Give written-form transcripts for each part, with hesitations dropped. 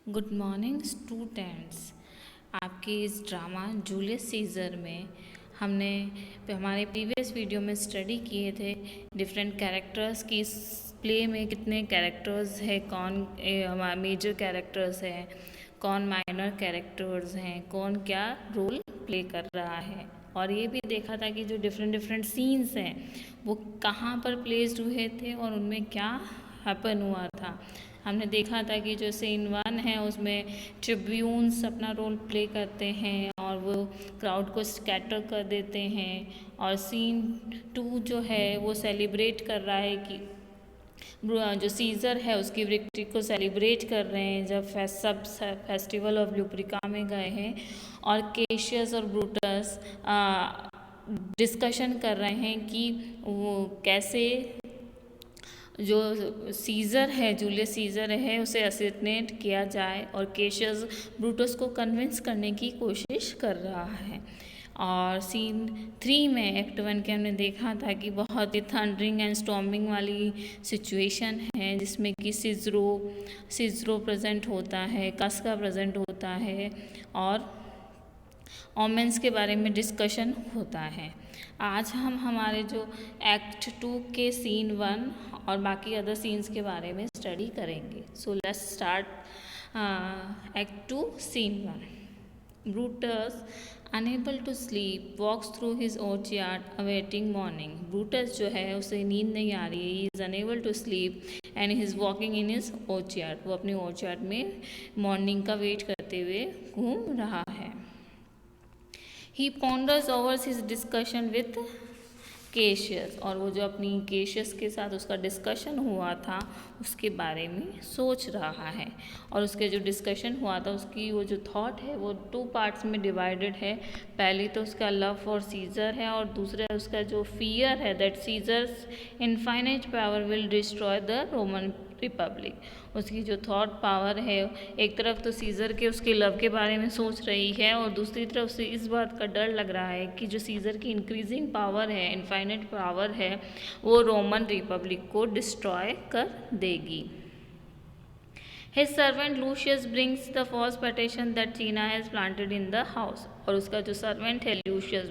Good morning students. आपके इस drama Julius Caesar में हमने हमारे प्रीवियस वीडियो में स्टडी किए थे डिफरेंट कैरेक्टर्स की। इस प्ले में कितने कैरेक्टर्स हैं, कौन मेजर कैरेक्टर्स हैं, कौन माइनर कैरेक्टर्स हैं, कौन क्या रोल प्ले कर रहा है। और ये भी देखा था कि जो डिफरेंट डिफरेंट सीन्स हैं वो कहाँ पर प्लेस्ड हुए थे और उनमें क्या हैपन हुआ था। हमने देखा था कि जो सीन 1 है उसमें ट्रिब्यून्स अपना रोल प्ले करते हैं और वो क्राउड को स्कैटर कर देते हैं। और सीन 2 जो है वो सेलिब्रेट कर रहा है कि जो सीज़र है उसकी विक्ट्री को सेलिब्रेट कर रहे हैं जब सब फेस्टिवल ऑफ ल्यूब्रिका में गए हैं। और केशियस और ब्रूटस डिस्कशन कर रहे हैं कि वो कैसे जो सीज़र है, जूलियस सीज़र है, उसे असिनेट किया जाए। और केशियस ब्रूटस को कन्विंस करने की कोशिश कर रहा है। और सीन 3 में एक्ट 1 के हमने देखा था कि बहुत ही थंडरिंग एंड स्टॉर्मिंग वाली सिचुएशन है जिसमें कि सिजरो प्रेजेंट होता है, कस्का प्रेजेंट होता है और ओमेंस के बारे में डिस्कशन होता है। आज हम हमारे जो एक्ट 2 के सीन 1 और बाकी अदर सीन्स के बारे में स्टडी करेंगे। So let's start act 2 scene 1। Brutus unable to sleep walks through his orchard awaiting morning. Brutus जो है उसे नींद नहीं आ रही है, he is unable to sleep and he is walking in his orchard। वो अपने orchard में मॉर्निंग का वेट करते हुए घूम रहा है। ही ponders over his discussion with caseous. और वो जो अपनी केशियस के साथ उसका डिस्कशन हुआ था उसके बारे में सोच रहा है। और उसके जो डिस्कशन हुआ था उसकी वो जो थॉट है वो 2 पार्ट्स में डिवाइडेड है। पहली तो उसका लव फॉर सीज़र है और दूसरा उसका जो फियर है that Caesar's infinite power will destroy the Roman republic. उसकी जो थॉट पावर है, एक तरफ तो सीज़र के उसके लव के बारे में सोच रही है और दूसरी तरफ उसे इस बात का डर लग रहा है कि जो सीज़र की इंक्रीजिंग पावर है, इनफाइनाइट पावर है, वो रोमन रिपब्लिक को डिस्ट्रॉय कर देगी। His servant Lucius brings the false petition that China has planted in the house। और उसका जो सर्वेंट है लूशियस,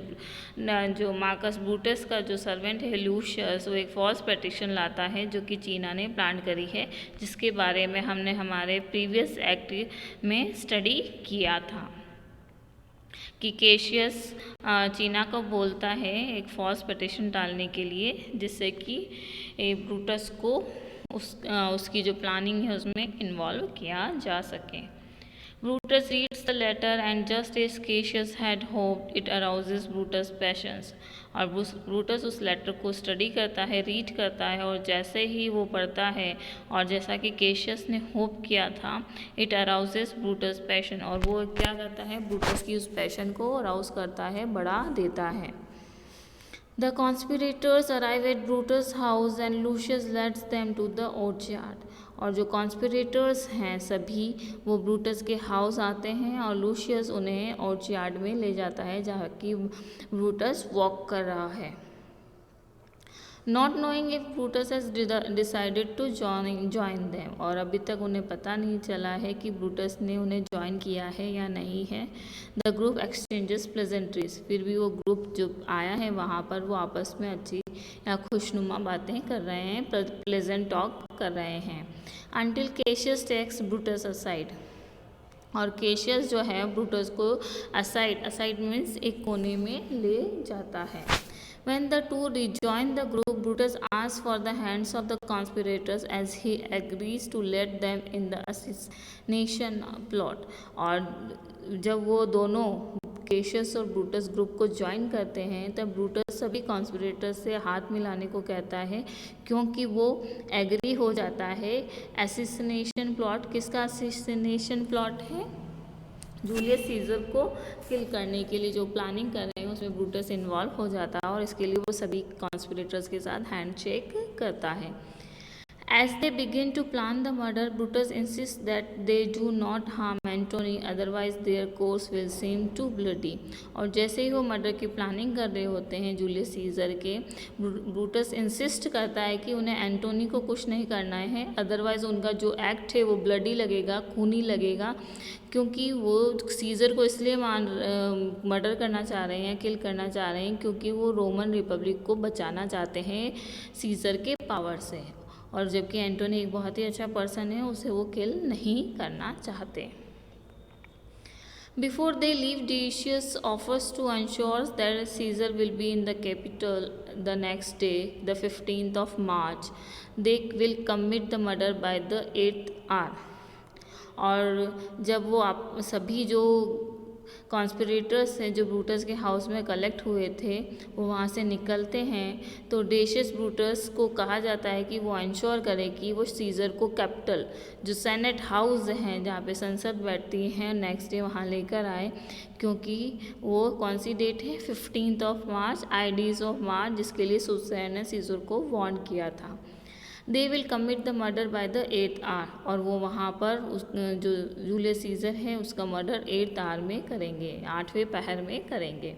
जो मार्कस ब्रूटस का जो सर्वेंट है लूशियस, वो एक फॉल्स पेटिशन लाता है जो कि चीना ने प्लांट करी है, जिसके बारे में हमने हमारे प्रीवियस एक्ट में स्टडी किया था कि केशियस चीना को बोलता है एक फॉल्स पेटिशन डालने के लिए जिससे कि ब्रूटस को उसकी जो प्लानिंग है उसमें इन्वॉल्व किया जा सके। Brutus reads the letter and just as Cassius had hoped, it arouses Brutus' passions। और ब्रूटस उस लेटर को स्टडी करता है, रीड करता है और जैसे ही वो पढ़ता है और जैसा कि केशियस ने होप किया था, इट अराउजेस ब्रूटस पैशन। और वो क्या करता है, ब्रूटस की उस पैशन को अराउज करता है, बढ़ा देता है। The conspirators arrive at Brutus' house and Lucius leads them to the orchard। और जो कॉन्स्पिरेटर्स हैं सभी वो ब्रूटस के हाउस आते हैं और लूशियस उन्हें ऑर्चयार्ड में ले जाता है जहाँ कि ब्रूटस वॉक कर रहा है। Not knowing if Brutus has decided to join them. और अभी तक उन्हें पता नहीं चला है कि ब्रूटस ने उन्हें ज्वाइन किया है या नहीं है। The group exchanges pleasantries. फिर भी वो ग्रुप जो आया है वहाँ पर वो आपस में अच्छी या खुशनुमा बातें कर रहे हैं, प्लेजेंट टॉक कर रहे हैं। Until Cassius takes Brutus aside. और केशियस जो है ब्रूटस को असाइड मीन्स एक कोने में ले जाता है। When the two rejoin the group, Brutus asks for the hands of the conspirators as he agrees to let them in the assassination plot। और जब वो दोनों केशियस और ब्रूटस ग्रुप को ज्वाइन करते हैं तब ब्रूटस सभी कॉन्स्पिरेटर्स से हाथ मिलाने को कहता है क्योंकि वो एग्री हो जाता है। एसिसिनेशन प्लॉट, किसका एसिसिनेशन प्लॉट है, जूलियस सीज़र को किल करने के लिए जो प्लानिंग कर रहे हैं उसमें ब्रूटस इन्वॉल्व हो जाता है और इसके लिए वो सभी कॉन्स्पिरेटर्स के साथ हैंडशेक करता है। As they begin to plan the murder, Brutus insists that they do not harm Antony, otherwise their course will seem too bloody. और जैसे ही वो मर्डर की प्लानिंग कर रहे होते हैं जूलियस सीजर के, ब्रूटस इंसिस्ट करता है कि उन्हें एंटोनी को कुछ नहीं करना है, अदरवाइज उनका जो एक्ट है वो ब्लडी लगेगा, खूनी लगेगा, क्योंकि वो सीजर को इसलिए मर्डर करना चाह रहे हैं, किल करना चाह रहे हैं, क्योंकि वो रोमन रिपब्लिक को बचाना चाहते हैं सीजर के पावर से। और जबकि एंटोनी एक बहुत ही अच्छा पर्सन है, उसे वो किल नहीं करना चाहते। Before they leave, Decius offers to ensure that Caesar will be in the capital the next day, the 15th of March. They will commit the murder by the 8th hour. और जब वो आप सभी जो कॉन्स्पिरेटर्स हैं जो Brutus के house में कलेक्ट हुए थे वो वहाँ से निकलते हैं, तो डेशियस ब्रूटस को कहा जाता है कि वो इंश्योर करे कि वो सीजर को कैपिटल जो सेनेट हाउस हैं जहाँ पे संसद बैठती हैं नेक्स्ट डे वहाँ लेकर आए, क्योंकि वो कौन सी डेट है 15th of March, Ides of March, जिसके लिए सुसैन ने सीजर को वार्न किया था। They will commit the murder by the 8th hour, और वो वहाँ पर उस जो जूलियस सीजर है उसका मर्डर 8th आवर में करेंगे, 8वें पहर में करेंगे।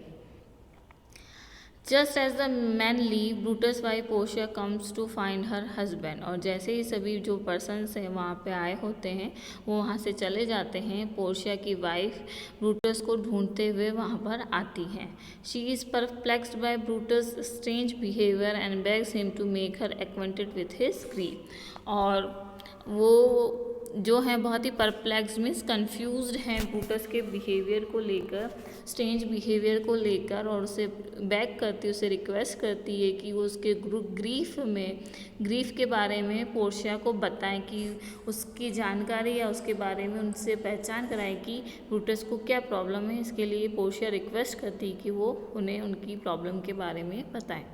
Just as the man leave, Brutus wife Portia comes to find her husband, और जैसे ही सभी जो पर्सन्स हैं वहाँ पे आए होते हैं वो वहाँ से चले जाते हैं, पोर्शिया की वाइफ ब्रूटस को ढूंढते हुए वहाँ पर आती हैं। She is perplexed by Brutus strange behaviour and begs him to make her acquainted with his grief, और वो जो है बहुत ही परप्लेक्स मीन्स कन्फ्यूज्ड हैं ब्रूटस के बिहेवियर को लेकर, स्ट्रेंज बिहेवियर को लेकर, और उसे बैक करती, उसे रिक्वेस्ट करती है कि वो उसके ग्रीफ के बारे में पोर्शिया को बताएं, कि उसकी जानकारी या उसके बारे में उनसे पहचान कराएं कि ब्रूटस को क्या प्रॉब्लम है। इसके लिए पोर्शिया रिक्वेस्ट करती है कि वो उन्हें उनकी प्रॉब्लम के बारे में बताएं।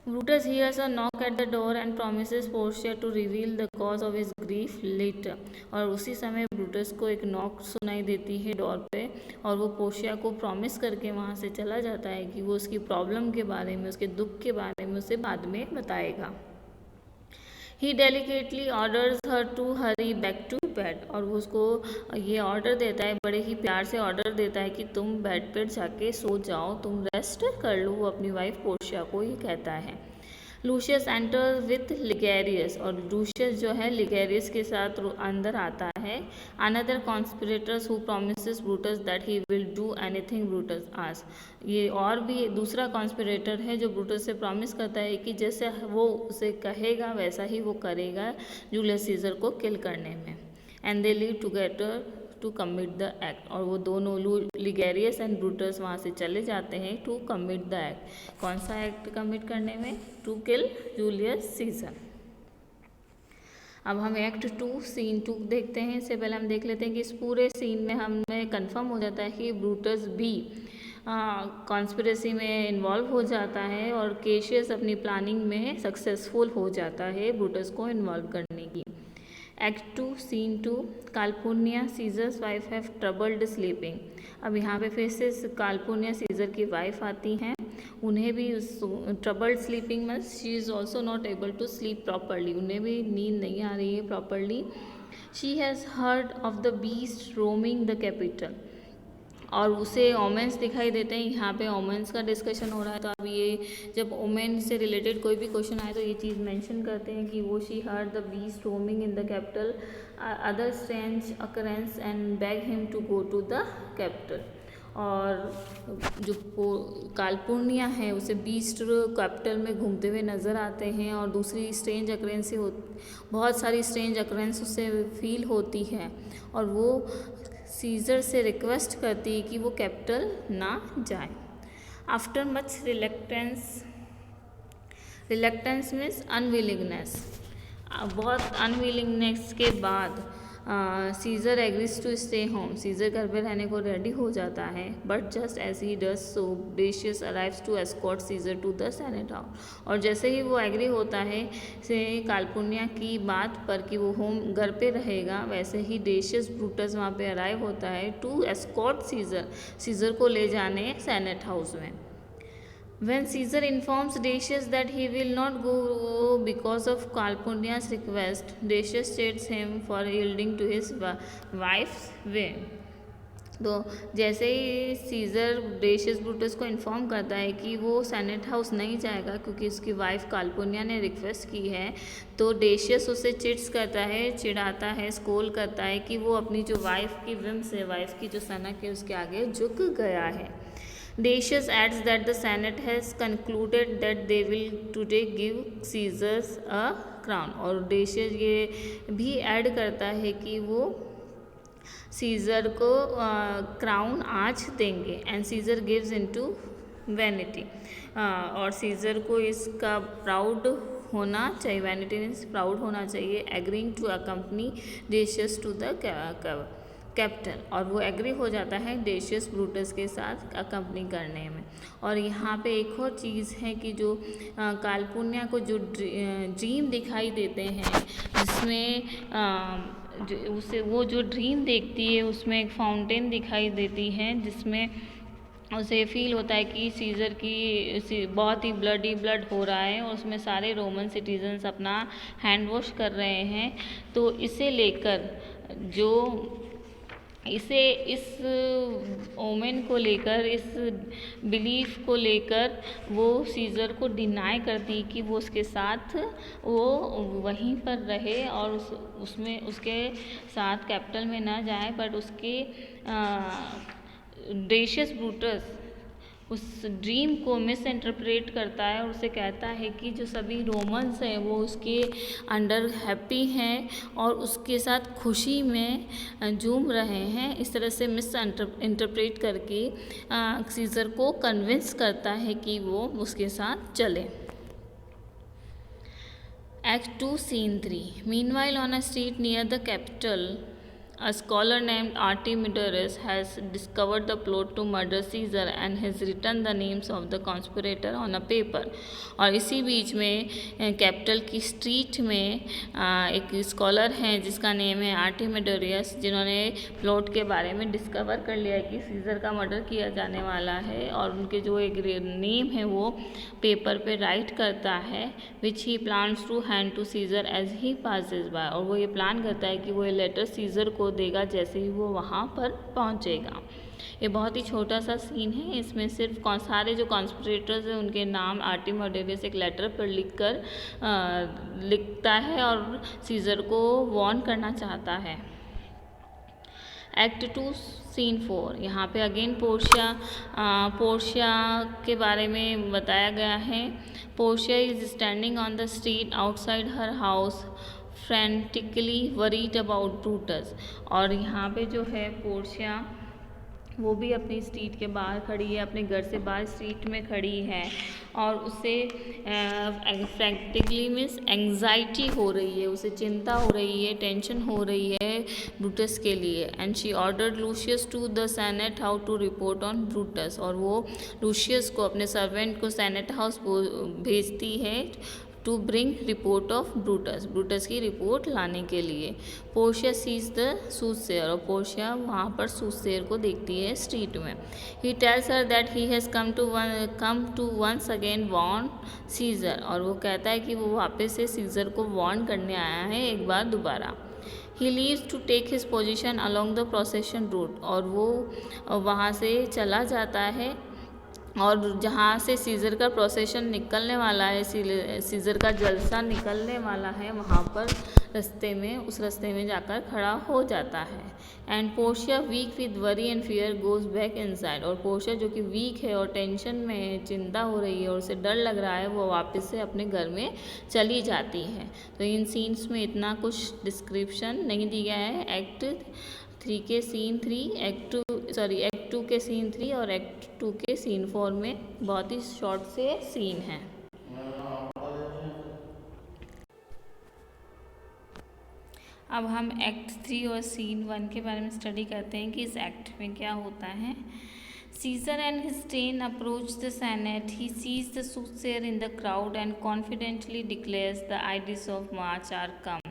Brutus hears a knock at the door and promises Portia to reveal the cause of his grief later. और उसी समय ब्रूटस को एक नॉक सुनाई देती है डोर पे, और वो पोर्शिया को प्रॉमिस करके वहाँ से चला जाता है कि वो उसकी प्रॉब्लम के बारे में, उसके दुख के बारे में उसे बाद में बताएगा। He delicately orders her to hurry back to bed, और वो उसको ये ऑर्डर देता है, बड़े ही प्यार से ऑर्डर देता है कि तुम बेड पर जाके सो जाओ, तुम रेस्ट कर लो। वो अपनी वाइफ पोर्शिया को ये कहता है। लूशियस एंटर विथ लिगेरियस, और लूशियस जो है लिगेरियस के साथ अंदर आता है। Another conspirators who promises Brutus that he will do anything Brutus ask, ये और भी दूसरा कॉन्स्पिरेटर है जो ब्रूटस से प्रॉमिस करता है कि जैसे वो उसे कहेगा वैसा ही वो करेगा जूलियस सीजर को किल करने में। And they leave together to commit the act, और वो दोनों लिगेरियस एंड ब्रूटस वहाँ से चले जाते हैं टू कमिट द एक्ट। कौन सा एक्ट कमिट करने में? To kill Julius Caesar. अब हम एक्ट 2 सीन 2 देखते हैं। इससे पहले हम देख लेते हैं कि इस पूरे सीन में हमें कंफर्म हो जाता है कि ब्रूटस भी कॉन्स्पिरेसी में इन्वॉल्व हो जाता है, और केशियस अपनी प्लानिंग में सक्सेसफुल हो जाता है ब्रूटस को इन्वॉल्व करने की। Act 2 scene 2, Calpurnia Caesar's wife have troubled sleeping. अब यहाँ पे फिर से काल्पुनिया सीजर की वाइफ आती हैं, उन्हें भी troubled sleeping means she is also not able to sleep properly, उन्हें भी नींद नहीं आ रही है properly. She has heard of the beast roaming the capital, और उसे ओमेंस दिखाई देते हैं। यहाँ पे ओमेंस का डिस्कशन हो रहा है, तो अब ये जब ओमेन से रिलेटेड कोई भी क्वेश्चन आए तो ये चीज़ मेंशन करते हैं कि वो she heard the beast roaming in the capital other strange occurrence and beg him to go to the capital. और जो काल्पुनिया है उसे बीस्ट कैपिटल में घूमते हुए नज़र आते हैं, और दूसरी स्ट्रेंज अकरेंस बहुत सारी स्ट्रेंज अकरेंस उससे फील होती है, और वो सीजर से रिक्वेस्ट करती है कि वो कैपिटल ना जाए। After much reluctance means unwillingness, बहुत अनविलिंगनेस के बाद Caesar agrees to stay home, Caesar घर पे रहने को रेडी हो जाता है। But just as he does so Decius arrives to escort Caesar to the senate house, और जैसे ही वो एग्री होता है से काल्पुनिया की बात पर कि वो होम घर पे रहेगा, वैसे ही डेशियस ब्रूटस वहाँ पे अराइव होता है टू एस्कॉर्ट सीजर को ले जाने सेनेट हाउस में। When Caesar informs Decius that he will not go because of Calpurnia's request, Decius states him for yielding to his wife's whim. तो जैसे ही सीज़र डेशियस ब्रूटस को इन्फॉर्म करता है कि वो सेनेट हाउस नहीं जाएगा क्योंकि उसकी वाइफ काल्पुनिया ने रिक्वेस्ट की है, तो डेशियस उसे चिढ़ाता है, स्कोल करता है कि वो अपनी जो वाइफ की विम से, वाइफ की जो सनक है उसके आगे झुक गया है. Decius adds that the Senate has concluded that they will today give Caesar a crown. और Decius ये भी ऐड करता है कि वो सीज़र को क्राउन आज देंगे. And Caesar gives into vanity. और सीज़र को इसका प्राउड होना चाहिए, वैनिटी मीन्स प्राउड होना चाहिए, agreeing to accompany Decius to the captain. और वो एग्री हो जाता है डेशियस ब्रूटस के साथ अकम्पनी करने में. और यहाँ पे एक और चीज़ है कि जो काल्पुनिया को जो ड्रीम दिखाई देते हैं, जिसमें उसे वो जो ड्रीम देखती है उसमें एक फाउंटेन दिखाई देती है, जिसमें उसे फील होता है कि सीज़र की बहुत ही ब्लड हो रहा है और उसमें सारे रोमन सिटीजन्स अपना हैंड वॉश कर रहे हैं. तो इसे लेकर इस ओमेन को लेकर, इस बिलीफ को लेकर वो सीज़र को डिनाई करती कि वो उसके साथ वो वहीं पर रहे और उसमें उसके साथ कैपिटल में ना जाए. बट उसके डेशियस ब्रूटस उस ड्रीम को मिस इंटरप्रेट करता है और उसे कहता है कि जो सभी रोमन्स हैं वो उसके अंडर हैप्पी हैं और उसके साथ खुशी में झूम रहे हैं. इस तरह से मिस इंटरप्रेट करके सीज़र को कन्विंस करता है कि वो उसके साथ चले. Act 2, Scene 3. Meanwhile, on a street near the capital, a scholar named Artemidorus has discovered the plot to murder Caesar and has written the names of the conspirator on a paper. और इसी बीच में capital की street में एक scholar हैं जिसका name है आर्टेमिडोरियस, जिन्होंने प्लॉट के बारे में डिस्कवर कर लिया है कि सीज़र का मर्डर किया जाने वाला है. और उनके जो एक नेम है वो पेपर पे राइट करता है, which he plans to hand to Caesar as he passes by. और वो ये प्लान करता है कि वो ये लेटर सीज़र को देगा जैसे ही वो वहाँ पर पहुँचेगा. ये बहुत ही छोटा सा सीन है. इसमें सिर्फ सारे जो कॉन्स्पिरेटर्स हैं उनके नाम आर्टेमिडोरियस एक लेटर पर लिखता है और सीज़र को वॉर्न करना चाहता है. Act 2, scene 4. यहाँ पे अगेन पोर्शिया के बारे में बताया गया है. Portia is standing on the street outside her house frantically worried about Brutus. और यहाँ पे जो है पोर्शिया वो भी अपनी स्ट्रीट के बाहर खड़ी है, अपने घर से बाहर स्ट्रीट में खड़ी है और उसे फ्रैंटिकली मीन्स एंग्जाइटी हो रही है, उसे चिंता हो रही है, टेंशन हो रही है ब्रूटस के लिए. And she ordered Lucius to the senate how to report on Brutus. और वो लूशियस को, अपने सर्वेंट को सेनेट हाउस भेजती है to bring report of Brutus की रिपोर्ट लाने के लिए. Portia sees the soothsayer. और पोर्शिया वहाँ पर सूसेयर को देखती है स्ट्रीट में. He tells her that he has come to once again warn Caesar. और वो कहता है कि वो वापस से सीज़र को वॉर्न करने आया है एक बार दोबारा. He leaves to take his position along the procession route. और वो वहाँ से चला जाता है और जहाँ से सीज़र का प्रोसेशन निकलने वाला है, सीज़र का जलसा निकलने वाला है, वहाँ पर उस रास्ते में जाकर खड़ा हो जाता है. And Portia weak with worry and fear goes back inside. और पोर्शिया जो कि वीक है और टेंशन में है, चिंता हो रही है और उसे डर लग रहा है, वो वापस से अपने घर में चली जाती है. तो इन सीन्स में इतना कुछ डिस्क्रिप्शन नहीं दिया है. एक्ट 3 के सीन 3, एक्ट 2 के सीन 3 और एक्ट 2 के सीन 4 में बहुत ही शॉर्ट से सीन हैं. अब हम एक्ट 3 और सीन 1 के बारे में स्टडी करते हैं कि इस एक्ट में क्या होता है. Caesar and his train approach the Senate. He sees the soothsayer in the crowd and confidently declares the ides of March are come.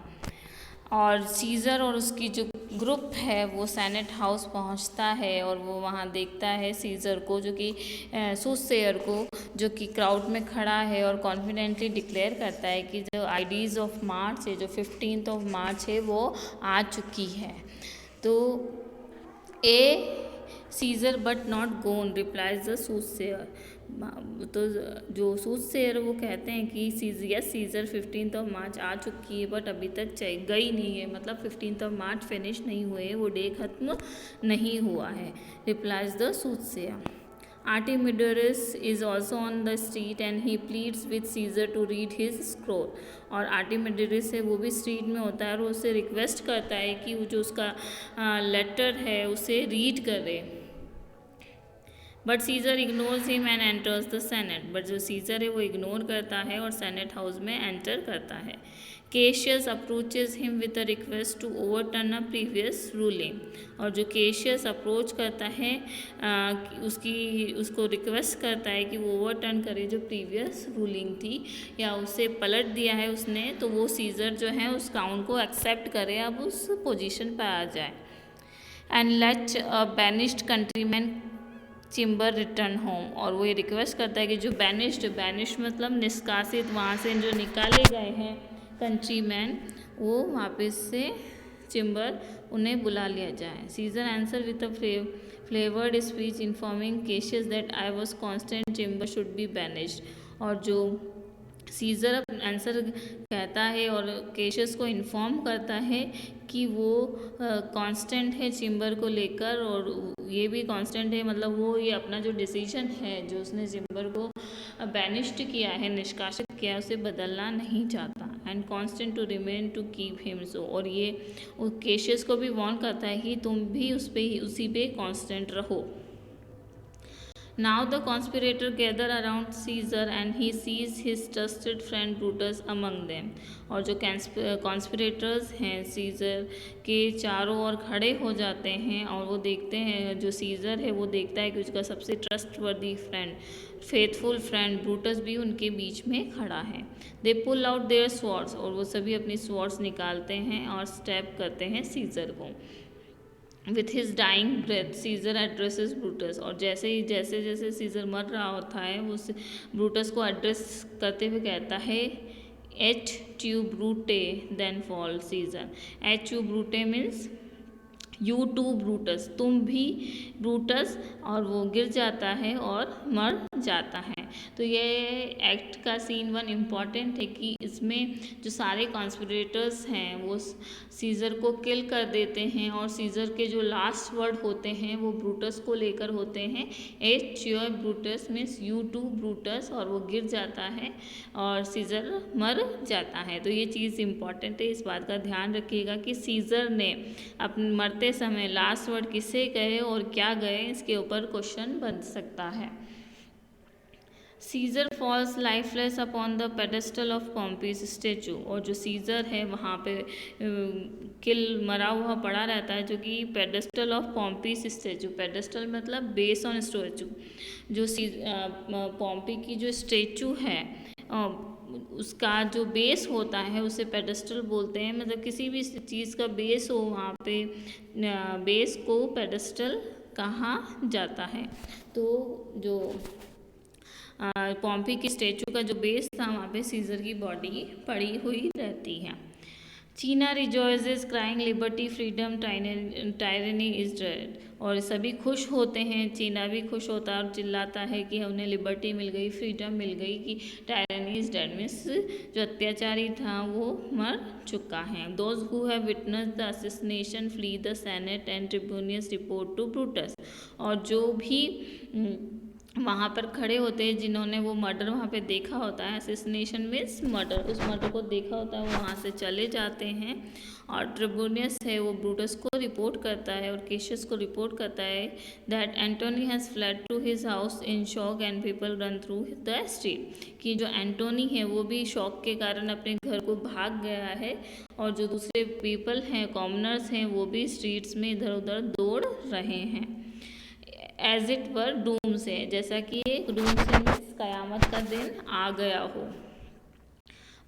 और सीज़र और उसकी जो ग्रुप है वो सेनेट हाउस पहुंचता है और वो वहाँ देखता है सीज़र को, जो कि सूसेयर को, जो कि क्राउड में खड़ा है और कॉन्फिडेंटली डिक्लेयर करता है कि जो आईडीज ऑफ मार्च है, जो 15th ऑफ मार्च है, वो आ चुकी है। तो ay Caesar but not gone replies the soothsayer. तो जो सूटसेयर वो कहते हैं कि सीजर 15th ऑफ मार्च आ चुकी है बट अभी तक गई नहीं है, मतलब 15th ऑफ मार्च फिनिश नहीं हुए, वो डे खत्म नहीं हुआ है। Replies the soothsayer. Artemidoris is also on the street and he pleads with Caesar to read his scroll। और आर्टिमिडोरिस है वो भी स्ट्रीट में होता है और उससे रिक्वेस्ट करता है कि वो जो उसका लेटर है उसे रीड करे। But Caesar ignores him and enters the senate. But जो सीजर है वो इग्नोर करता है और सेनेट हाउस में एंटर करता है। Cassius approaches him with a request to overturn a previous ruling. और जो केशियस अप्रोच करता है उसको रिक्वेस्ट करता है कि वो ओवरटर्न करे जो प्रीवियस रूलिंग थी या उसे पलट दिया है उसने, तो वो सीजर जो है उस काउंट को एक्सेप्ट करे, अब उस पोजीशन पर आ जाए। And let a banished countryman Cimber return home. और वो ये रिक्वेस्ट करता है कि जो बैनिश्ड मतलब निष्कासित, वहाँ से जो निकाले गए हैं कंट्रीमैन, वो वापस से चिम्बर उन्हें बुला लिया जाए। Caesar answer with a flavoured speech informing Cassius that I was constant Cimber should be banished. और जो सीजर आंसर कहता है और केशियस को इन्फॉर्म करता है कि वो कांस्टेंट है चिम्बर को लेकर, और ये भी कांस्टेंट है, मतलब वो ये अपना जो डिसीजन है जो उसने चिम्बर को बैनिश्ड किया है, निष्कासित किया है, उसे बदलना नहीं चाहता। And constant to remain to keep him so. और ये केशियस को भी वार्न करता है कि तुम भी उसी पे कांस्टेंट रहो। Now the conspirator gather around Caesar and he sees his trusted friend Brutus among them। और जो कॉन्स्पिरेटर्स हैं सीजर के चारों ओर खड़े हो जाते हैं और वो देखते हैं, जो सीजर है वो देखता है कि उसका सबसे trustworthy friend, faithful friend Brutus भी उनके बीच में खड़ा है। दे पुल आउट देयर स्वॉर्ड्स। और वो सभी अपनी स्वॉर्ड्स निकालते हैं और स्टैब करते हैं सीजर को। With his dying breath Caesar addresses Brutus. और जैसे जैसे सीजर मर रहा होता है वो ब्रूटस को एड्रेस करते हुए कहता है, et tu Brute then fall Caesar. Et tu Brute means you too Brutus, तुम भी ब्रूटस। और वो गिर जाता है और मर जाता है। तो ये एक्ट का सीन 1 इम्पॉर्टेंट है कि इसमें जो सारे कॉन्स्पिरेटर्स हैं वो सीजर को किल कर देते हैं और सीजर के जो लास्ट वर्ड होते हैं वो ब्रूटस को लेकर होते हैं, एच योर Brutus means you too Brutus. और वो गिर जाता है और सीजर मर जाता है। तो ये चीज़ इम्पॉर्टेंट है, इस बात का ध्यान रखिएगा कि सीजर ने अपने मरते समय लास्ट वर्ड किसे कहे और क्या गए, इसके ऊपर क्वेश्चन बन सकता है। Caesar falls lifeless upon the pedestal of Pompey's statue. और जो सीजर है वहाँ पे मरा हुआ पड़ा रहता है, जो कि pedestal of Pompey's statue. Pedestal मतलब बेस ऑन स्टेचू। जो पॉम्पी की जो स्टेचू है उसका जो बेस होता है उसे पेडेस्टल बोलते हैं। मतलब किसी भी चीज़ का बेस हो वहाँ पे बेस को पेडेस्टल कहा जाता है। तो जो पॉम्पी की स्टेचू का जो बेस था वहाँ पे सीजर की बॉडी पड़ी हुई रहती है। चीना रिजॉइसेस crying liberty freedom tyranny is dead. और सभी खुश होते हैं, चीना भी खुश होता है और चिल्लाता है कि उन्हें लिबर्टी मिल गई, फ्रीडम मिल गई, कि टायरनी इज डेड मीन्स जो अत्याचारी था वो मर चुका है। Those who have witnessed the assassination flee the senate and tribunes report to Brutus. और जो भी वहाँ पर खड़े होते हैं जिन्होंने वो मर्डर वहाँ पे देखा होता है, असैसिनेशन मीन्स मर्डर, उस मर्डर को देखा होता है, वो वहाँ से चले जाते हैं। और ट्रिब्यूनियस है वो ब्रूटस को रिपोर्ट करता है और केशियस को रिपोर्ट करता है that Antony has fled to his house in shock and people run through the street. कि जो एंटोनी है वो भी शॉक के कारण अपने घर को भाग गया है और जो दूसरे पीपल हैं, कॉमनर्स हैं, वो भी स्ट्रीट्स में इधर उधर दौड़ रहे हैं। एज इट वर डूम से, जैसा कि एक डूम से मीन्स कयामत का दिन आ गया हो।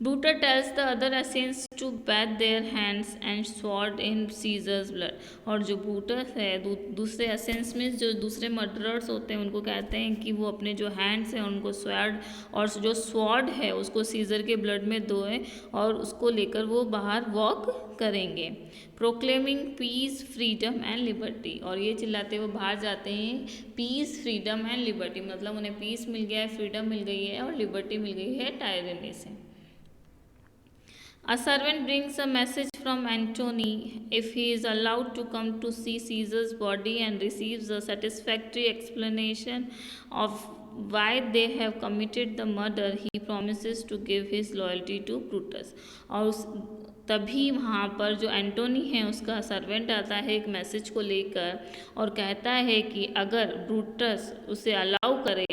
Brutus tells the other assassins to bathe their hands and sword in Caesar's blood. और जो ब्रूटस है दूसरे असेंस में जो दूसरे मर्डरर्स होते हैं उनको कहते हैं कि वो अपने जो हैंड्स हैं उनको स्वॉर्ड और जो स्वॉर्ड है उसको सीजर के ब्लड में धोएं और उसको लेकर वो बाहर वॉक करेंगे। Proclaiming peace freedom and liberty, और ये चिल्लाते हुए बाहर जाते हैं पीस फ्रीडम एंड लिबर्टी, मतलब उन्हें पीस मिल गया है, फ्रीडम मिल गई है और लिबर्टी मिल गई है टायरनी से। A servant brings a message from Antony if he is allowed to come to see Caesar's body and receives a satisfactory explanation of why they have committed the murder, he promises to give his loyalty to Brutus. और तभी वहाँ पर जो एंटोनी है उसका servant आता है एक मैसेज को लेकर और कहता है कि अगर ब्रूटस उसे अलाउ करे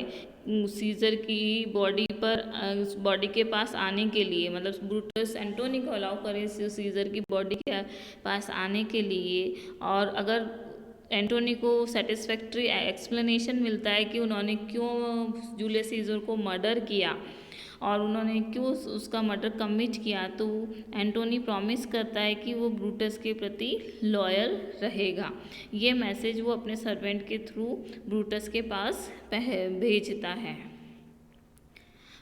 सीजर की बॉडी पर उस बॉडी के पास आने के लिए, मतलब ब्रूटस एंटोनी को अलाउ करे सीजर की बॉडी के पास आने के लिए, और अगर एंटोनी को सेटिस्फैक्ट्री एक्सप्लेनेशन मिलता है कि उन्होंने क्यों जूलियस सीजर को मर्डर किया और उन्होंने क्यों उसका मर्डर कमिट किया, तो एंटोनी प्रॉमिस करता है कि वो ब्रूटस के प्रति लॉयल रहेगा। ये मैसेज वो अपने सर्वेंट के थ्रू ब्रूटस के पास भेजता है।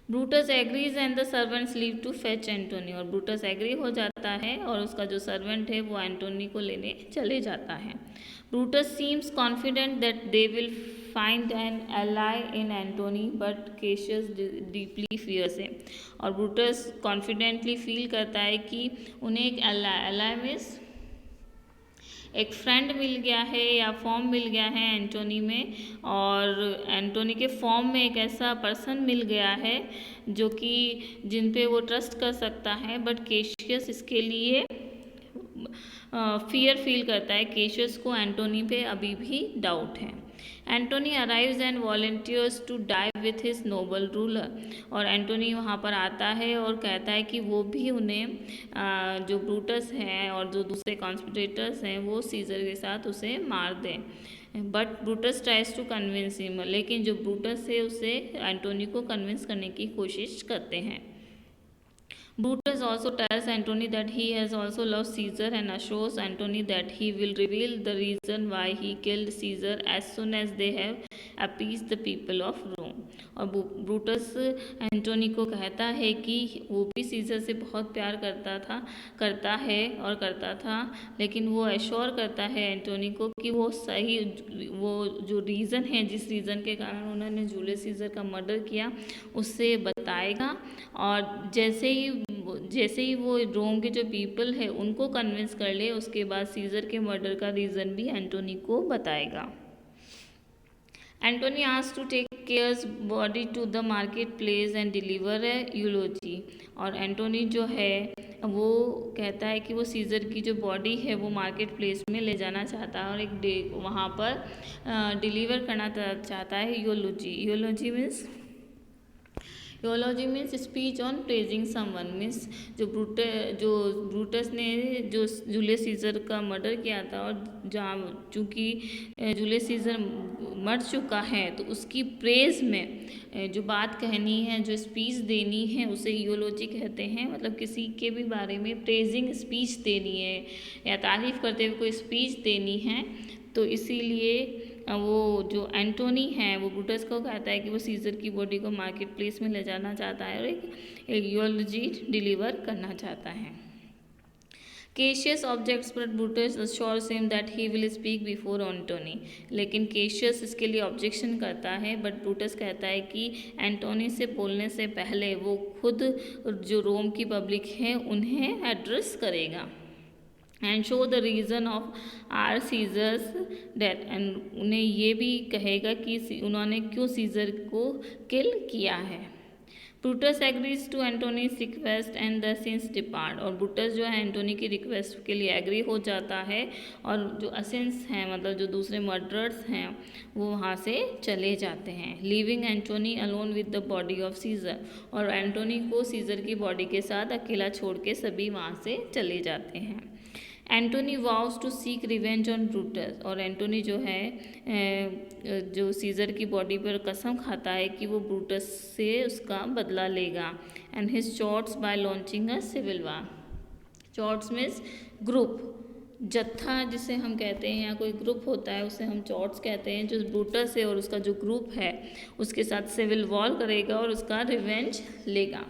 Brutus agrees and the servants leave to fetch Antony, और ब्रूटस एग्री हो जाता है और उसका जो सर्वेंट है वो एंटोनी को लेने चले जाता है। Brutus seems confident that they will find an ally in Antony but Cassius deeply fears him, और ब्रूटस कॉन्फिडेंटली फील करता है कि उन्हें एक एलाई मीन्स एक फ्रेंड मिल गया है या फॉर्म मिल गया है एंटोनी में, और एंटोनी के फॉर्म में एक ऐसा पर्सन मिल गया है जो कि जिन पे वो ट्रस्ट कर सकता है, बट केशियस इसके लिए फियर फील करता है। केशियस को एंटोनी पे अभी भी डाउट है। Antony arrives and volunteers to die with his noble ruler, और एंटोनी वहाँ पर आता है और कहता है कि वो भी उन्हें जो ब्रूटस हैं और जो दूसरे कॉन्स्पिरेटर्स हैं वो सीजर के साथ उसे मार दें। But Brutus tries to convince him, लेकिन जो ब्रूटस है उसे एंटोनी को कन्विंस करने की कोशिश करते हैं। Brutus also tells Antony that he has also loved Caesar and assures Antony that he will reveal the reason why he killed Caesar as soon as they have appeased the people of Rome. और Brutus Antony को कहता है कि वो भी scissor से बहुत प्यार करता था, लेकिन वो एश्योर करता है एंटोनी को कि वो जो रीज़न है जिस रीज़न के कारण उन्होंने जूलियस सीजर का मर्डर किया उससे बताएगा, और जैसे ही वो रोम के जो पीपल है उनको कन्विंस कर ले उसके बाद सीजर के मर्डर का रीज़न भी एंटोनी को बताएगा। Antony asks to take cares body to the market place and deliver a eulogy, और एंटोनी जो है वो कहता है कि वो सीजर की जो बॉडी है वो मार्केट प्लेस में ले जाना चाहता है और एक डे वहाँ पर डिलीवर करना चाहता है यूलोजी means speech on praising someone, means जो ब्रूटस ने जो जूलियस सीजर का मर्डर किया था और जहाँ चूँकि जूलियस सीजर मर चुका है तो उसकी प्रेज में जो बात कहनी है, जो स्पीच देनी है उसे यूलोजी कहते हैं। मतलब किसी के भी बारे में प्रेजिंग स्पीच देनी है या तारीफ़ करते हुए कोई स्पीच देनी है, तो इसीलिए वो जो एंटोनी है वो ब्रूटस को कहता है कि वो सीजर की बॉडी को मार्केट प्लेस में ले जाना चाहता है और एक यूलोजी डिलीवर करना चाहता है। Cassius objects but Brutus assures him that he will speak before Antony, लेकिन केशियस इसके लिए ऑब्जेक्शन करता है, बट ब्रूटस कहता है कि एंटोनी से बोलने से पहले वो खुद जो रोम की पब्लिक है उन्हें एड्रेस करेगा and show the reason of our Caesar's death, and उन्हें ये भी कहेगा कि उन्होंने क्यों सीजर को किल किया है। Brutus agrees to Antony's request and the scenes depart, और ब्रूटस जो है एंटोनी की रिक्वेस्ट के लिए एग्री हो जाता है और जो असेंस हैं मतलब जो दूसरे मर्डरर्स हैं वो वहाँ से चले जाते हैं, leaving Antony alone with the body of Caesar, और एंटोनी को सीजर की बॉडी के साथ अकेला छोड़ के सभी वहाँ से चले जाते हैं। Antony vows to seek revenge on Brutus, और एंटोनी जो है जो सीजर की बॉडी पर कसम खाता है कि वो ब्रूटस से उसका बदला लेगा। And his cohorts by launching a civil war. Cohorts means group, जत्था जिसे हम कहते हैं, या कोई ग्रुप होता है उसे हम चॉट्स कहते हैं, जो ब्रूटस है और उसका जो ग्रुप है उसके साथ सिविल वॉर करेगा और उसका रिवेंज लेगा।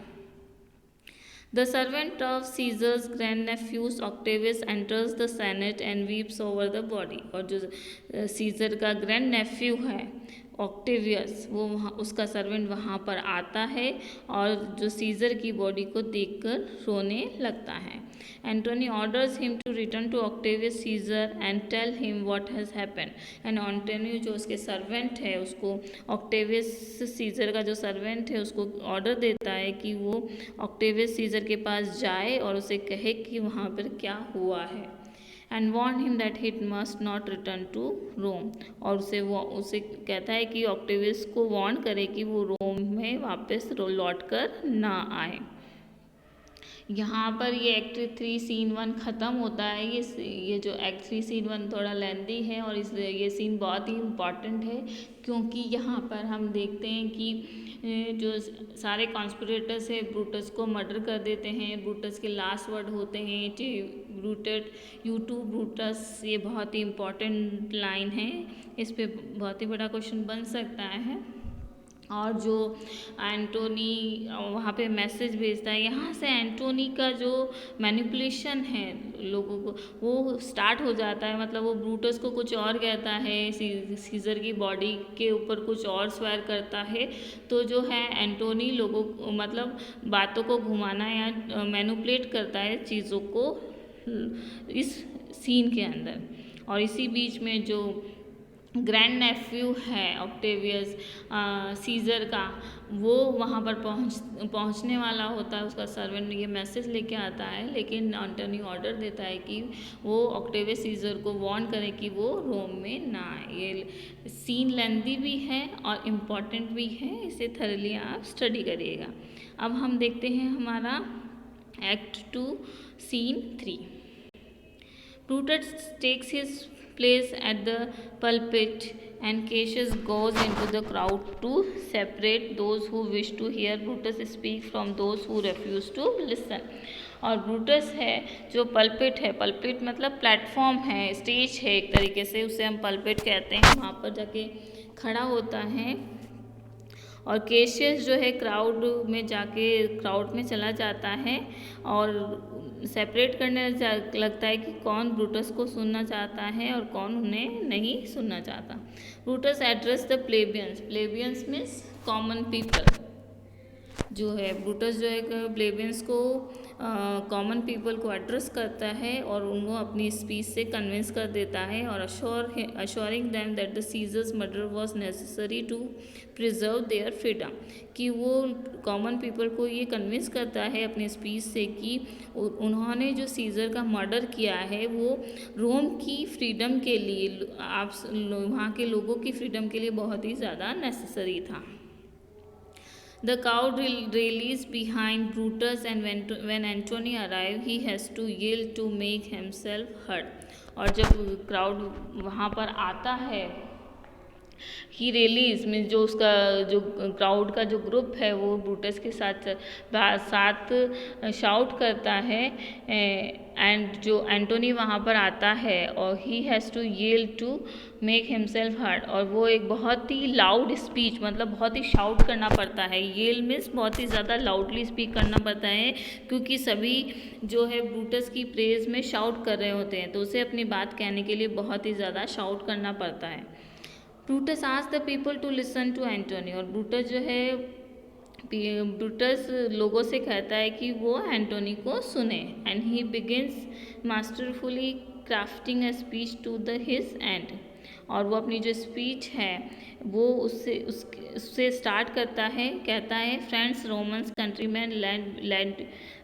The servant of Caesar's grandnephew Octavius enters the Senate and weeps over the body। और जो सीजर का ग्रैंड नेफ्यू है ऑक्टेवियस, वो वहाँ उसका सर्वेंट वहाँ पर आता है और जो सीजर की बॉडी को देखकर रोने लगता है। Antony orders him to return to Octavius Caesar and tell him what has happened. And Antony जो उसके सर्वेंट है उसको ऑक्टेवियस सीजर का जो सर्वेंट है उसको ऑर्डर देता है कि वो ऑक्टेवियस सीजर के पास जाए और उसे कहे कि वहाँ पर क्या हुआ है। And warn him that he must not return to Rome. और उसे कहता है कि ऑक्टेवियस को वार्न करे कि वो रोम में वापस लौट कर ना आए। यहाँ पर ये एक्ट 3 सीन 1 ख़त्म होता है। ये जो एक्ट 3 सीन 1 थोड़ा लेंदी है और इसलिए ये सीन बहुत ही इम्पॉर्टेंट है, क्योंकि यहाँ पर हम देखते हैं कि जो सारे कॉन्स्पिरेटर्स है ब्रूटस को मर्डर कर देते हैं। ब्रूटस के लास्ट वर्ड होते हैं ब्रूटेड यू टू ब्रूटस। ये बहुत ही इम्पॉर्टेंट लाइन है, इस पे बहुत ही बड़ा क्वेश्चन बन सकता है। और जो एंटोनी वहाँ पे मैसेज भेजता है, यहाँ से एंटोनी का जो मैनिपुलेशन है लोगों को वो स्टार्ट हो जाता है। मतलब वो ब्रूटस को कुछ और कहता है, सीजर की बॉडी के ऊपर कुछ और स्वेर करता है। तो जो है एंटोनी लोगों को मतलब बातों को घुमाना या मैनिपुलेट करता है चीज़ों को इस सीन के अंदर। और इसी बीच में जो ग्रैंड नेफ्यू है ऑक्टेवियस सीजर का, वो वहाँ पर पहुँचने वाला होता है। उसका सर्वेंट ये मैसेज लेके आता है, लेकिन एंटोनी ऑर्डर देता है कि वो ऑक्टेवियस सीजर को वार्न करे कि वो रोम में ना आए। ये सीन लेंदी भी है और इम्पॉर्टेंट भी है, इसे थरली आप स्टडी करिएगा। अब हम देखते हैं हमारा act 2 scene 3। Brutus takes his place at the pulpit and Cassius goes into the crowd to separate those who wish to hear Brutus speak from those who refuse to listen। और Brutus है जो pulpit है, pulpit मतलब platform है, stage है एक तरीके से, उसे हम पल्पिट कहते हैं। वहाँ पर जाके खड़ा होता है और केशियस जो है क्राउड में चला जाता है और सेपरेट करने लगता है कि कौन ब्रूटस को सुनना चाहता है और कौन उन्हें नहीं सुनना चाहता। Brutus address the plebeians means common people. जो है ब्रूटस जो है प्लेबियंस को कॉमन पीपल को एड्रेस करता है और उनको अपनी स्पीच से कन्विंस कर देता है और assuring them that the Caesar's murder was necessary to preserve their freedom. कि वो कॉमन पीपल को ये कन्विंस करता है अपनी स्पीच से कि उन्होंने जो सीजर का मर्डर किया है वो रोम की फ्रीडम के लिए, आप वहाँ के लोगों की फ्रीडम के लिए बहुत ही ज़्यादा नेसेसरी था। The crowd rallies behind Brutus and when Antony arrives, he has to yell to make himself heard। और जब क्राउड वहाँ पर आता है, ही रैलीज मीन जो उसका जो क्राउड का जो ग्रुप है वो ब्रूटस के साथ शाउट करता है। एंड जो एंटोनी वहाँ पर आता है और he has to yell to make himself heard. और वो एक बहुत ही लाउड स्पीच, मतलब बहुत ही शाउट करना पड़ता है। येल मीन्स बहुत ही ज़्यादा लाउडली स्पीक करना पड़ता है, क्योंकि सभी जो है ब्रूटस की प्रेज में शाउट कर रहे होते हैं, तो उसे अपनी बात कहने के लिए बहुत ही ज़्यादा शाउट करना पड़ता है। Brutus asked the people to listen to Antony. और ब्रूटस लोगों से कहता है कि वो एंटोनी को सुने। And he begins masterfully crafting a speech to the his end. और वो अपनी जो स्पीच है वो उससे स्टार्ट करता है, कहता है friends Romans countryman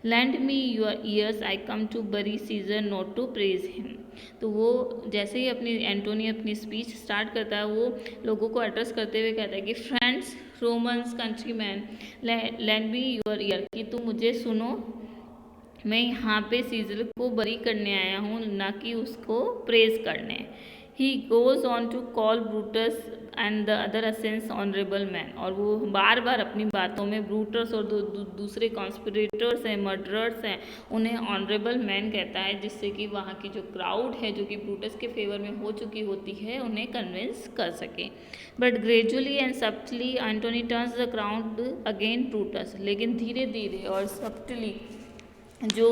lend me your ears I come to bury Caesar not to praise him. तो वो जैसे ही एंटोनी अपनी स्पीच स्टार्ट करता है वो लोगों को एड्रेस करते हुए कहता है कि friends Romans countryman lend me your year, कि तुम मुझे सुनो, मैं यहाँ पे सीजर को बरी करने आया हूँ, ना कि उसको प्रेज करने। He goes on to call Brutus and the other असेंस honourable man, और वो बार बार अपनी बातों में ब्रूटस और दूसरे कॉन्स्पिरेटर्स हैं, मर्डरर्स हैं, उन्हें ऑनरेबल मैन कहता है, जिससे कि वहाँ की जो क्राउड है जो कि ब्रूटस के फेवर में हो चुकी होती है उन्हें कन्विंस कर सके। But gradually and subtly Antony turns the crowd again Brutus, लेकिन धीरे धीरे और सब्टली जो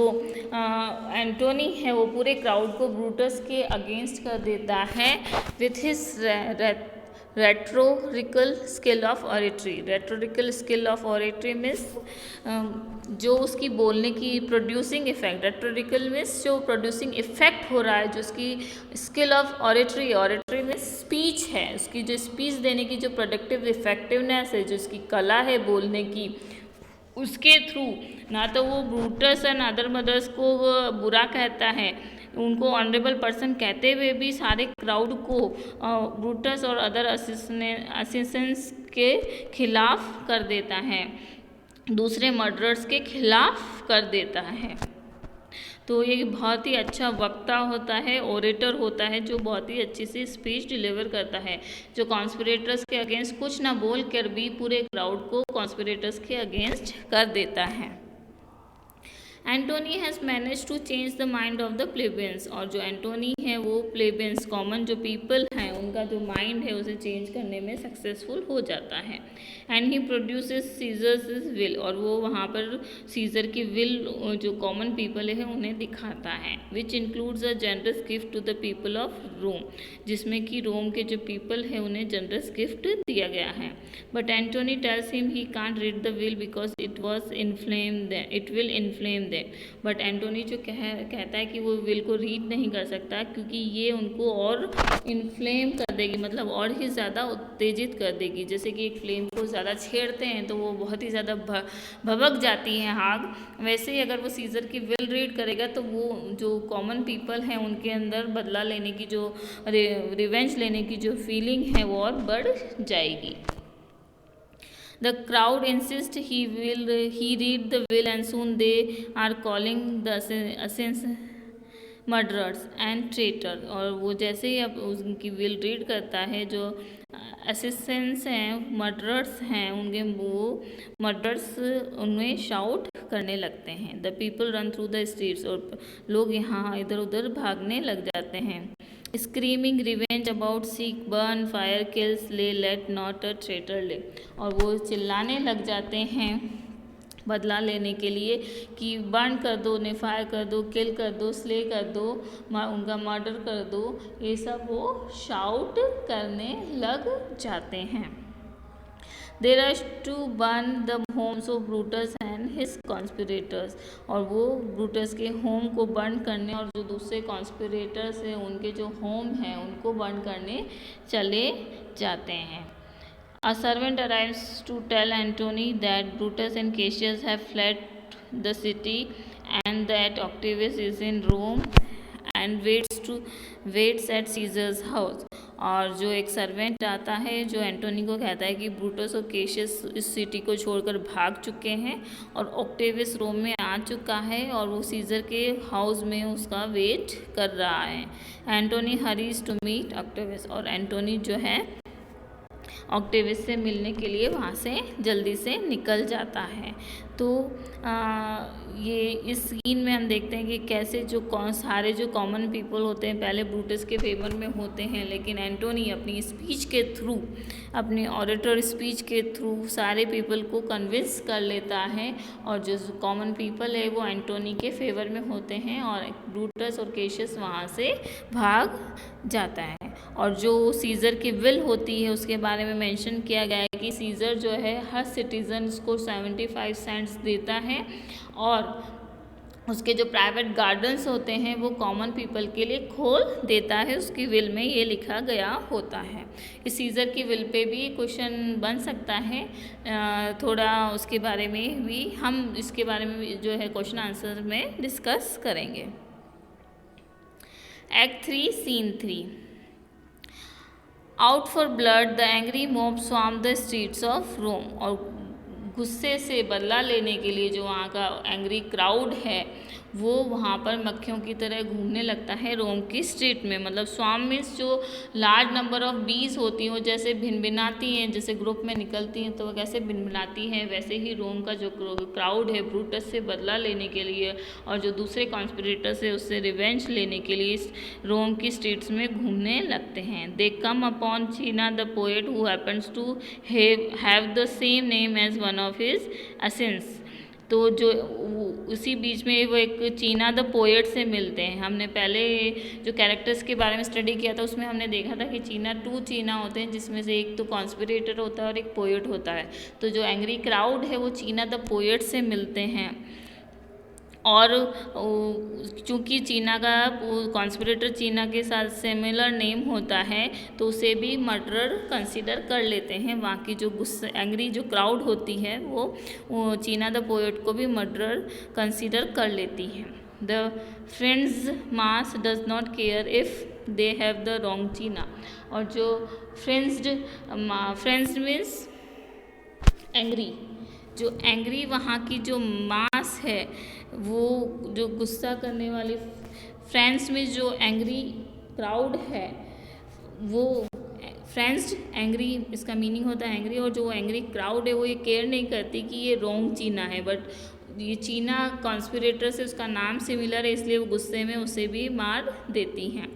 एंटोनी है वो पूरे क्राउड को ब्रूटस के अगेंस्ट कर देता है with his rhetorical skill of oratory. Rhetorical skill of oratory means जो उसकी बोलने की प्रोड्यूसिंग इफेक्ट, रेट्रोरिकल मीन्स जो प्रोड्यूसिंग इफेक्ट हो रहा है, जो उसकी skill of oratory, oratory means speech है, उसकी जो स्पीच देने की जो प्रोडक्टिव इफेक्टिवनेस है, जो उसकी कला है बोलने की, उसके थ्रू ना तो वो ब्रूटस एंड अदर मदर्स को बुरा कहता है, उनको ऑनरेबल पर्सन कहते हुए भी सारे क्राउड को ब्रूटस और अदर असिस्टेंट्स के खिलाफ कर देता है, दूसरे मर्डरर्स के खिलाफ कर देता है। तो ये बहुत ही अच्छा वक्ता होता है, ओरेटर होता है, जो बहुत ही अच्छी सी स्पीच डिलीवर करता है, जो कॉन्स्पिरेटर्स के अगेंस्ट कुछ ना बोल कर भी पूरे क्राउड को कॉन्स्पिरेटर्स के अगेंस्ट कर देता है। Antony has manage to change the mind of the plebeians, और जो एंटोनी है वो प्लेबियंस, कॉमन जो पीपल हैं, उनका जो माइंड है उसे चेंज करने में सक्सेसफुल हो जाता है। And he produces Caesar's will, और वो वहाँ पर सीजर की विल जो कॉमन पीपल है उन्हें दिखाता है, which includes a generous gift to the people of Rome, जिसमें कि रोम के जो पीपल है उन्हें जनरस गिफ्ट दिया गया है। But Antony tells him he can't read the will because it will inflame them. But Antony जो कहता है कि वो विल को रीड नहीं कर सकता क्योंकि ये उनको और इन्फ्लेम कर देगी, मतलब और ही ज़्यादा उत्तेजित कर देगी। जैसे कि एक फ्लेम को ज़्यादा छेड़ते हैं तो वो बहुत ही ज़्यादा भभक जाती है आग, वैसे ही अगर वो सीजर की विल रीड करेगा तो वो जो कॉमन पीपल हैं उनके अंदर बदला लेने की जो रिवेंज लेने की जो फीलिंग है वो और बढ़ जाएगी। The crowd insists he read the will, and soon they are calling the assassins murderers and traitor। और वो जैसे ही अब उनकी विल रीड करता है, जो असिस्टेंट्स हैं, मर्डरर्स हैं, उनके वो मर्डर्स उन्हें शाउट करने लगते हैं। The people run through the streets, और लोग यहाँ इधर उधर भागने लग जाते हैं। Screaming revenge about seek burn fire kill slay let not a traitor ले, और वो चिल्लाने लग जाते हैं बदला लेने के लिए कि बर्न कर दो, उन्हें फायर कर दो, किल कर दो, स्ले कर दो, उनका मर्डर कर दो, ये सब वो शाउट करने लग जाते हैं। They rush to burn the homes of Brutus and his conspirators, और वो ब्रूटस के होम को बर्न करने और जो दूसरे कॉन्स्पिरेटर्स हैं उनके जो होम हैं उनको बर्न करने चले जाते हैं। A servant arrives to tell Antony that Brutus and Cassius have fled the city and that Octavius is in Rome and waits at Caesar's house। और जो एक सर्वेंट आता है जो एंटोनी को कहता है कि ब्रूटस और केशियस इस सिटी को छोड़कर भाग चुके हैं और ऑक्टेवियस रोम में आ चुका है और वो सीजर के हाउस में उसका वेट कर रहा है। Antony hurries to meet Octavius, और एंटोनी जो है ऑक्टेवियस से मिलने के लिए वहाँ से जल्दी से निकल जाता है। तो ये इस सीन में हम देखते हैं कि कैसे जो सारे जो कॉमन पीपल होते हैं पहले ब्रूटस के फेवर में होते हैं, लेकिन एंटोनी अपनी स्पीच के थ्रू, अपनी ऑरेटर स्पीच के थ्रू सारे पीपल को कन्विंस कर लेता है और जो कॉमन पीपल है वो एंटोनी के फेवर में होते हैं और ब्रूटस और केशियस वहाँ से भाग जाता है। और जो सीजर की विल होती है उसके बारे में मेंशन किया गया है कि सीजर जो है हर सिटीजन को 75 सेंट्स देता है और उसके जो प्राइवेट गार्डन्स होते हैं वो कॉमन पीपल के लिए खोल देता है। उसकी विल में ये लिखा गया होता है। इस सीजर की विल पे भी क्वेश्चन बन सकता है, थोड़ा उसके बारे में भी हम इसके बारे में भी जो है क्वेश्चन आंसर में डिस्कस करेंगे। Act 3 scene 3। Out for blood the angry mob swarm the streets of Rome, और गुस्से से बदला लेने के लिए जो वहाँ का एंग्री क्राउड है वो वहाँ पर मक्खियों की तरह घूमने लगता है रोम की स्ट्रीट में। मतलब स्वाम मीन्स जो लार्ज नंबर ऑफ बीज होती हैं वो जैसे भिनभिनाती हैं, जैसे ग्रुप में निकलती हैं तो वो कैसे भिनभिनाती हैं, वैसे ही रोम का जो क्राउड है ब्रूटस से बदला लेने के लिए और जो दूसरे कॉन्स्पिरेटर्स है उससे रिवेंज लेने के लिए इस रोम की स्ट्रीट्स में घूमने लगते हैं। They come upon Cinna the poet who happens to have the same name as one of his assassins. तो जो उसी बीच में वो एक चीना द पोएट से मिलते हैं। हमने पहले जो कैरेक्टर्स के बारे में स्टडी किया था उसमें हमने देखा था कि टू चीना होते हैं, जिसमें से एक तो कॉन्स्पिरेटर होता है और एक पोएट होता है। तो जो एंग्री क्राउड है वो चीना द पोएट से मिलते हैं और चूँकि चीना का कॉन्स्पिरेटर चीना के साथ सिमिलर नेम होता है तो उसे भी मर्डरर कंसीडर कर लेते हैं। वहाँ की जो गुस्से एंग्री जो क्राउड होती है वो चीना द पोएट को भी मर्डरर कंसीडर कर लेती है। The friends mass does not care if they have the wrong चीना। और जो फ्रेंड्स मीन्स एंग्री, जो एंग्री वहाँ की जो मास है वो जो गुस्सा करने वाली फ्रेंड्स में जो एंग्री क्राउड है वो फ्रेंड्स एंग्री, इसका मीनिंग होता है एंग्री। और जो एंग्री क्राउड है वो ये केयर नहीं करती कि ये रॉन्ग चीना है, बट ये चीना कॉन्स्पिरेटर से उसका नाम सिमिलर है इसलिए वो गुस्से में उसे भी मार देती हैं।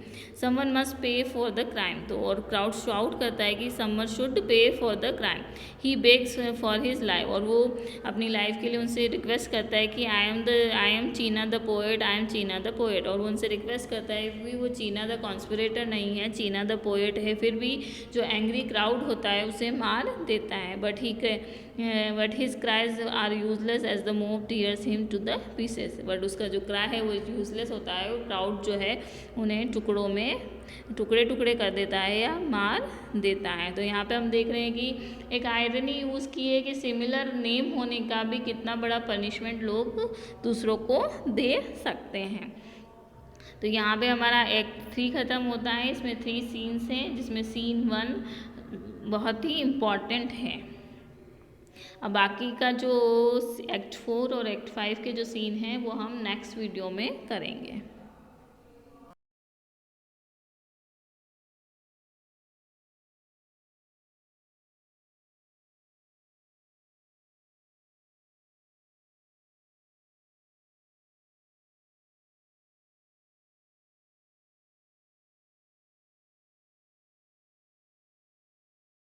Someone must pay for the crime. तो और क्राउड शाउट करता है कि someone should pay for the crime. He bags for his life. और वो अपनी लाइफ के लिए उनसे रिक्वेस्ट करता है कि आई एम चीना द पोएट, आई एम चीना द पोएट। और वो उनसे रिक्वेस्ट करता है कि वो चीना द कॉन्स्पिरेटर नहीं है, चीना द पोएट है। फिर भी जो एंग्री क्राउड होता है उसे मार देता है। But his cries are useless as the mob tears him to the pieces. But उसका जो क्राई है वो यूजलेस होता है। वो क्राउड जो है उन्हें टुकड़े टुकड़े कर देता है या मार देता है। तो यहाँ पे हम देख रहे हैं कि एक आयरनी यूज़ की है कि सिमिलर नेम होने का भी कितना बड़ा पनिशमेंट लोग दूसरों को दे सकते हैं। तो यहाँ पे हमारा एक्ट 3 ख़त्म होता है। इसमें 3 सीन्स हैं जिसमें सीन 1 बहुत ही इम्पॉर्टेंट है। अब बाकी का जो एक्ट 4 और एक्ट 5 के जो सीन हैं वो हम नेक्स्ट वीडियो में करेंगे।